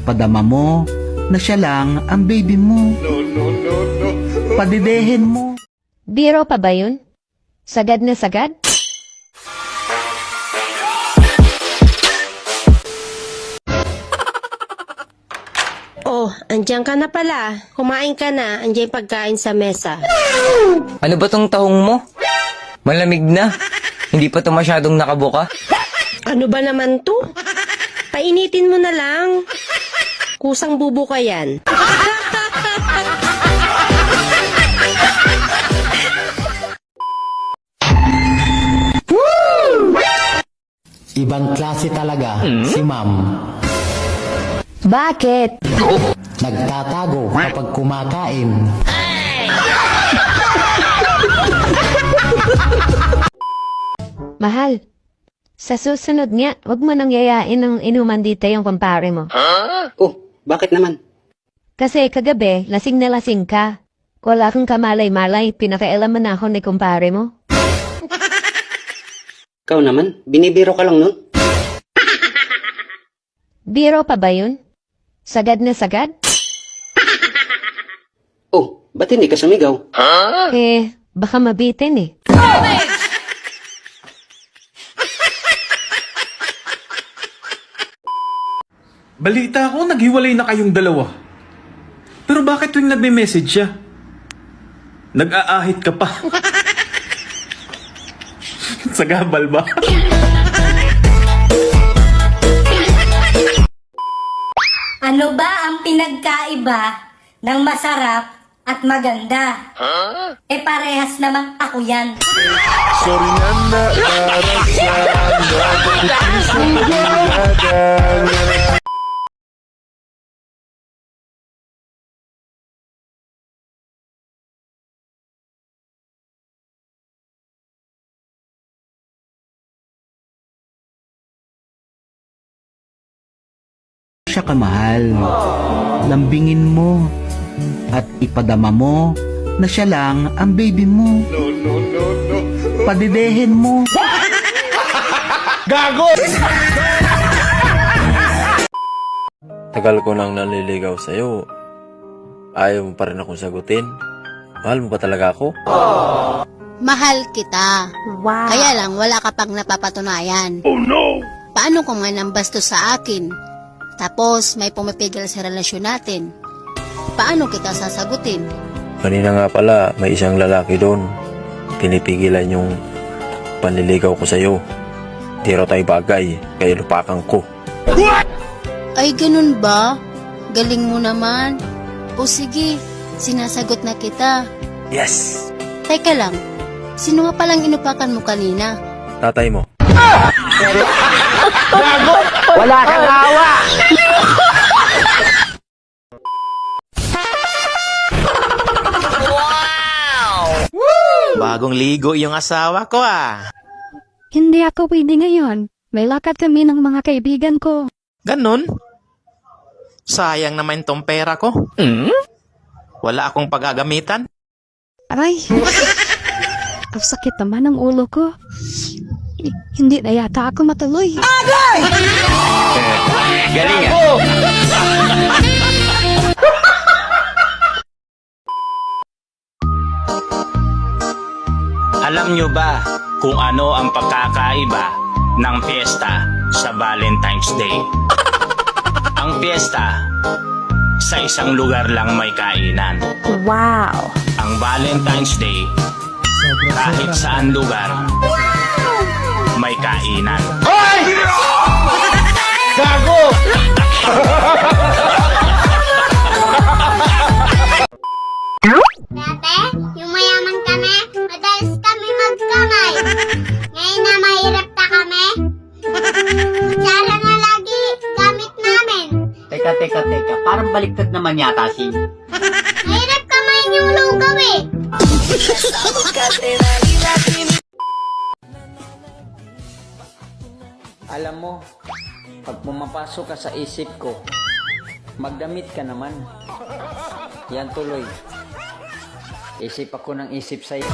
ipadama mo na siya lang ang baby mo. Padidehin mo. Biro pa ba yun? Sagad na sagad? Oh, andiyan ka na pala. Kumain ka na, andiyan yung pagkain sa mesa. Ano ba tong tahong mo? Malamig na. Hindi pa to masyadong nakabuka. Ano ba naman to? Painitin mo na lang. Kusang bubuka yan. Ibang klase talaga si ma'am. Bakit? Nagtatago kapag kumakain. Mahal, sa susunod nga, wag mo nang yayain ng inuman dito yung kumpare mo. Oh, bakit naman? Kasi kagabi, lasing na lasing ka. Wala kang kamalay-malay, pinakialaman na ako ni kumpare mo. Ikaw naman, binibiro ka lang nun. Biro pa ba yun? Sagad na sagad? Oh, ba't hindi ka sumigaw? Baka mabitin eh. Balita ko, naghiwalay na kayong dalawa. Pero bakit tuwing nagme-message siya? Nag-aahit ka pa. Sagabal ba? Ano ba ang pinagkaiba ng masarap at maganda? Parehas namang ako yan. Sorry na Siya kamahal. Lambingin mo at ipadama mo na siya lang ang baby mo. Padidehin mo. Tagal ko nang naliligaw sa'yo. Ayaw mo pa rin akong sagutin. Mahal mo ba talaga ako? Mahal kita. Wow. Kaya lang wala ka pang napapatunayan. Oh no! Paano kung may nambastos sa akin? Tapos may pumipigil sa relasyon natin. Paano kita sasagutin? Kanina nga pala, may isang lalaki doon. Pinipigilan yung panliligaw ko sa'yo. Di raw tayo bagay, kaya lupakan ko. Ay ganun ba? Galing mo naman. O sige, sinasagot na kita. Yes! Teka lang, sino nga palang inupakan mo kanina? Tatay mo. Wala kang awa! Bagong ligo yung asawa ko ah. Hindi ako pwede ngayon. May lakad kami ng mga kaibigan ko. Ganun? Sayang naman tong pera ko. Wala akong paggagamitan. Aray! Ang sakit naman ng ulo ko. Hindi na yata ako matuloy. Galing ah! Alam nyo ba kung ano ang pagkakaiba ng piyesta sa Valentine's Day? Ang piyesta, sa isang lugar lang may kainan. Wow. Ang Valentine's Day, kahit saan lugar, may kainan. Gago! Dati, yung mayaman kami, madalas kami magkamay. Ngayon na mahirap na kami, kutsara na lagi gamit namin. Teka. Parang baliktad naman yata si... Mahirap kamay yung lugaw eh. Alam mo, pag pumapasok ka sa isip ko, magdamit ka naman. Yan tuloy. Isip ako ng isip sa'yo.